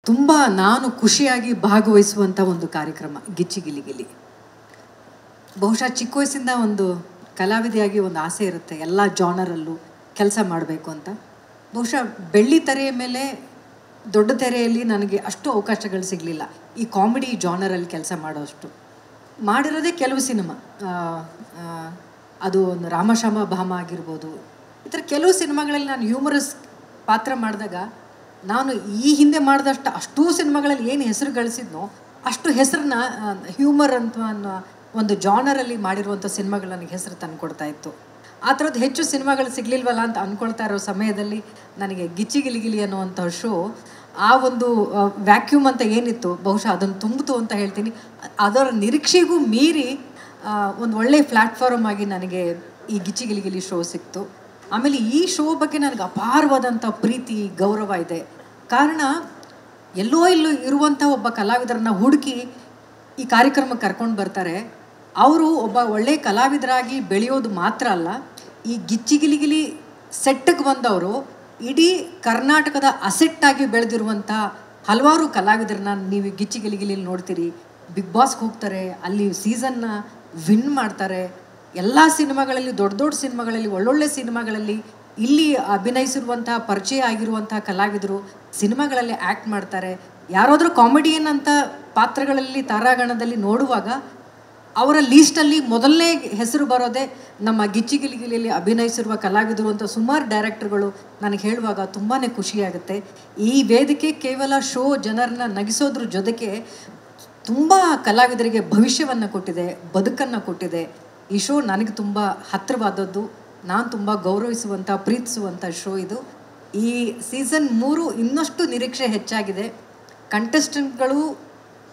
ತುಂಬ ನಾನು ಖುಷಿಯಾಗಿ ಭಾಗವಹಿಸುವಂಥ ಒಂದು ಕಾರ್ಯಕ್ರಮ ಗಿಚ್ಚಿ ಗಿಲಿ ಗಿಲಿ. ಬಹುಶಃ ಚಿಕ್ಕ ವಯಸ್ಸಿಂದ ಒಂದು ಕಲಾವಿದೆಯಾಗಿ ಒಂದು ಆಸೆ ಇರುತ್ತೆ, ಎಲ್ಲ ಜಾನರಲ್ಲೂ ಕೆಲಸ ಮಾಡಬೇಕು ಅಂತ. ಬಹುಶಃ ಬೆಳ್ಳಿ ತೆರೆಯ ಮೇಲೆ ದೊಡ್ಡ ತೆರೆಯಲ್ಲಿ ನನಗೆ ಅಷ್ಟು ಅವಕಾಶಗಳು ಸಿಗಲಿಲ್ಲ ಈ ಕಾಮಿಡಿ ಜಾನರಲ್ಲಿ ಕೆಲಸ ಮಾಡೋಷ್ಟು. ಮಾಡಿರೋದೇ ಕೆಲವು ಸಿನಿಮಾ, ಅದು ಒಂದು ರಾಮಶ್ಯಾಮ ಭಾಮ ಆಗಿರ್ಬೋದು. ಈ ಥರ ಕೆಲವು ಸಿನಿಮಾಗಳಲ್ಲಿ ನಾನು ಹ್ಯೂಮರಸ್ ಪಾತ್ರ ಮಾಡಿದಾಗ ನಾನು ಈ ಹಿಂದೆ ಮಾಡಿದಷ್ಟು ಅಷ್ಟೂ ಸಿನಿಮಾಗಳಲ್ಲಿ ಏನು ಹೆಸರು ಗಳಿಸಿದ್ನೋ ಅಷ್ಟು ಹೆಸರನ್ನ ಹ್ಯೂಮರ್ ಅಂತ ಅನ್ನೋ ಒಂದು ಜಾನರಲ್ಲಿ ಮಾಡಿರುವಂಥ ಸಿನಿಮಾಗಳು ನನಗೆ ಹೆಸರು ತಂದುಕೊಡ್ತಾ ಇತ್ತು. ಆ ಥರದ್ದು ಹೆಚ್ಚು ಸಿನಿಮಾಗಳು ಸಿಗಲಿಲ್ವಲ್ಲ ಅಂತ ಅಂದ್ಕೊಳ್ತಾ ಇರೋ ಸಮಯದಲ್ಲಿ ನನಗೆ ಗಿಚ್ಚಿ ಗಿಲಿ ಗಿಲಿ ಅನ್ನುವಂಥ ಶೋ ಆ ಒಂದು ವ್ಯಾಕ್ಯೂಮ್ ಅಂತ ಏನಿತ್ತು ಬಹುಶಃ ಅದನ್ನು ತುಂಬಿತು ಅಂತ ಹೇಳ್ತೀನಿ. ಅದರ ನಿರೀಕ್ಷೆಗೂ ಮೀರಿ ಒಂದು ಒಳ್ಳೆಯ ಪ್ಲ್ಯಾಟ್ಫಾರ್ಮ್ ಆಗಿ ನನಗೆ ಈ ಗಿಚ್ಚಿ ಗಿಲಿ ಗಿಲಿ ಶೋ ಸಿಕ್ತು. ಆಮೇಲೆ ಈ ಶೋ ಬಗ್ಗೆ ನನಗೆ ಅಪಾರವಾದಂಥ ಪ್ರೀತಿ ಗೌರವ ಇದೆ. ಕಾರಣ ಎಲ್ಲೋ ಇರುವಂಥ ಒಬ್ಬ ಕಲಾವಿದರನ್ನ ಹುಡುಕಿ ಈ ಕಾರ್ಯಕ್ರಮಕ್ಕೆ ಕರ್ಕೊಂಡು ಬರ್ತಾರೆ. ಅವರು ಒಬ್ಬ ಒಳ್ಳೆಯ ಕಲಾವಿದರಾಗಿ ಬೆಳೆಯೋದು ಮಾತ್ರ ಅಲ್ಲ, ಈ ಗಿಚ್ಚಿ ಗಿಲಿ ಗಿಲಿ ಸೆಟ್ಟಿಗೆ ಬಂದವರು ಇಡೀ ಕರ್ನಾಟಕದ ಅಸೆಟ್ಟಾಗಿ ಬೆಳೆದಿರುವಂಥ ಹಲವಾರು ಕಲಾವಿದರನ್ನ ನೀವು ಗಿಚ್ಚಿ ಗಿಲಿ ಗಿಲಿಲಿ ನೋಡ್ತೀರಿ. ಬಿಗ್ ಬಾಸ್ಗೆ ಹೋಗ್ತಾರೆ, ಅಲ್ಲಿ ಸೀಸನ್ನ ವಿನ್ ಮಾಡ್ತಾರೆ. ಎಲ್ಲ ಸಿನಿಮಾಗಳಲ್ಲಿ ದೊಡ್ಡ ದೊಡ್ಡ ಸಿನಿಮಾಗಳಲ್ಲಿ ಒಳ್ಳೊಳ್ಳೆ ಸಿನಿಮಾಗಳಲ್ಲಿ ಇಲ್ಲಿ ಅಭಿನಯಿಸಿರುವಂಥ ಪರಿಚಯ ಆಗಿರುವಂಥ ಕಲಾವಿದರು ಸಿನಿಮಾಗಳಲ್ಲಿ ಆ್ಯಕ್ಟ್ ಮಾಡ್ತಾರೆ. ಯಾರಾದರೂ ಕಾಮಿಡಿಯನ್ ಅಂತ ಪಾತ್ರಗಳಲ್ಲಿ ತಾರಾಗಣದಲ್ಲಿ ನೋಡುವಾಗ ಅವರ ಲೀಸ್ಟಲ್ಲಿ ಮೊದಲನೇ ಹೆಸರು ಬರೋದೇ ನಮ್ಮ ಗಿಚ್ಚಿ ಗಿಲಿ ಗಿಲಿಯಲ್ಲಿ ಅಭಿನಯಿಸಿರುವ ಕಲಾವಿದರು ಅಂತ ಸುಮಾರು ಡೈರೆಕ್ಟರ್ಗಳು ನನಗೆ ಹೇಳುವಾಗ ತುಂಬಾ ಖುಷಿಯಾಗುತ್ತೆ. ಈ ವೇದಿಕೆ ಕೇವಲ ಶೋ ಜನರನ್ನ ನಗಿಸೋದ್ರ ಜೊತೆಗೆ ತುಂಬ ಕಲಾವಿದರಿಗೆ ಭವಿಷ್ಯವನ್ನು ಕೊಟ್ಟಿದೆ, ಬದುಕನ್ನು ಕೊಟ್ಟಿದೆ. ಈ ಶೋ ನನಗೆ ತುಂಬ ಹತ್ತಿರವಾದದ್ದು, ನಾನು ತುಂಬ ಗೌರವಿಸುವಂಥ ಪ್ರೀತಿಸುವಂಥ ಶೋ ಇದು. ಈ ಸೀಸನ್ 3 ಇನ್ನಷ್ಟು ನಿರೀಕ್ಷೆ ಹೆಚ್ಚಾಗಿದೆ. ಕಂಟೆಸ್ಟೆಂಟ್ಗಳು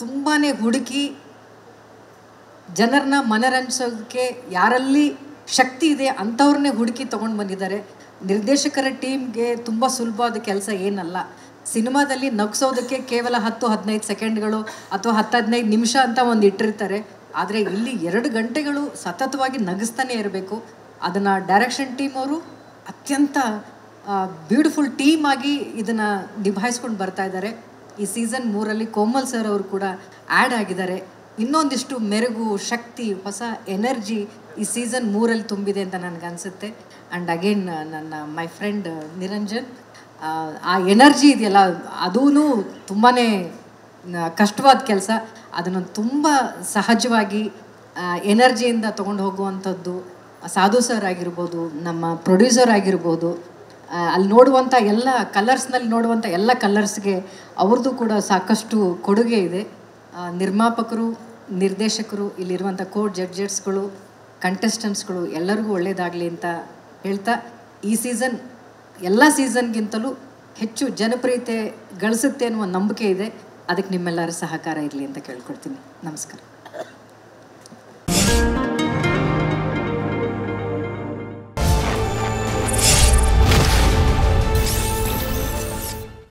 ತುಂಬಾ ಹುಡುಕಿ ಜನರನ್ನ ಮನರಂಜಿಸೋದಕ್ಕೆ ಯಾರಲ್ಲಿ ಶಕ್ತಿ ಇದೆ ಅಂಥವ್ರನ್ನೇ ಹುಡುಕಿ ತೊಗೊಂಡು ಬಂದಿದ್ದಾರೆ. ನಿರ್ದೇಶಕರ ಟೀಮ್ಗೆ ತುಂಬ ಸುಲಭವಾದ ಕೆಲಸ ಏನಲ್ಲ. ಸಿನಿಮಾದಲ್ಲಿ ನಗಿಸೋದಕ್ಕೆ ಕೇವಲ 10-15 ಸೆಕೆಂಡ್ಗಳು ಅಥವಾ 10-15 ನಿಮಿಷ ಅಂತ ಒಂದು ಇಟ್ಟಿರ್ತಾರೆ. ಆದರೆ ಇಲ್ಲಿ 2 ಗಂಟೆಗಳು ಸತತವಾಗಿ ನಗಿಸ್ತಾನೆ ಇರಬೇಕು. ಅದನ್ನು ಡೈರೆಕ್ಷನ್ ಟೀಮ್ ಅವರು ಅತ್ಯಂತ ಬ್ಯೂಟಿಫುಲ್ ಟೀಮ್ ಆಗಿ ಇದನ್ನು ನಿಭಾಯಿಸ್ಕೊಂಡು ಬರ್ತಾ ಇದ್ದಾರೆ. ಈ ಸೀಸನ್ 3ರಲ್ಲಿ ಕೋಮಲ್ ಸರ್ ಅವರು ಕೂಡ ಆ್ಯಡ್ ಆಗಿದ್ದಾರೆ. ಇನ್ನೊಂದಿಷ್ಟು ಮೆರುಗು, ಶಕ್ತಿ, ಹೊಸ ಎನರ್ಜಿ ಈ ಸೀಸನ್ 3ರಲ್ಲಿ ತುಂಬಿದೆ ಅಂತ ನನಗನ್ಸುತ್ತೆ. ಆ್ಯಂಡ್ ಅಗೇನ್ ನನ್ನ ಮೈ ಫ್ರೆಂಡ್ ನಿರಂಜನ್, ಆ ಎನರ್ಜಿ ಇದೆಯಲ್ಲ ಅದೂ ತುಂಬಾ ಕಷ್ಟವಾದ ಕೆಲಸ. ಅದನ್ನು ತುಂಬ ಸಹಜವಾಗಿ ಎನರ್ಜಿಯಿಂದ ತೊಗೊಂಡು ಹೋಗುವಂಥದ್ದು ಸಾಧು ಸರ್ ಆಗಿರ್ಬೋದು, ನಮ್ಮ ಪ್ರೊಡ್ಯೂಸರ್ ಆಗಿರ್ಬೋದು, ಅಲ್ಲಿ ನೋಡುವಂಥ ಎಲ್ಲ ಕಲರ್ಸ್ನಲ್ಲಿ ನೋಡುವಂಥ ಎಲ್ಲ ಕಲರ್ಸ್ಗೆ ಅವ್ರದ್ದು ಕೂಡ ಸಾಕಷ್ಟು ಕೊಡುಗೆ ಇದೆ. ನಿರ್ಮಾಪಕರು, ನಿರ್ದೇಶಕರು, ಇಲ್ಲಿರುವಂಥ ಜಡ್ಜಸ್ಗಳು, ಕಂಟೆಸ್ಟೆಂಟ್ಸ್ಗಳು ಎಲ್ಲರಿಗೂ ಒಳ್ಳೆಯದಾಗಲಿ ಅಂತ ಹೇಳ್ತಾ, ಈ ಸೀಸನ್ ಎಲ್ಲ ಸೀಸನ್ಗಿಂತಲೂ ಹೆಚ್ಚು ಜನಪ್ರಿಯತೆ ಗಳಿಸುತ್ತೆ ಅನ್ನುವ ನಂಬಿಕೆ ಇದೆ. ಅದಕ್ಕೆ ನಿಮ್ಮೆಲ್ಲರ ಸಹಕಾರ ಇರಲಿ ಅಂತ ಕೇಳ್ಕೊಳ್ತೀನಿ. ನಮಸ್ಕಾರ.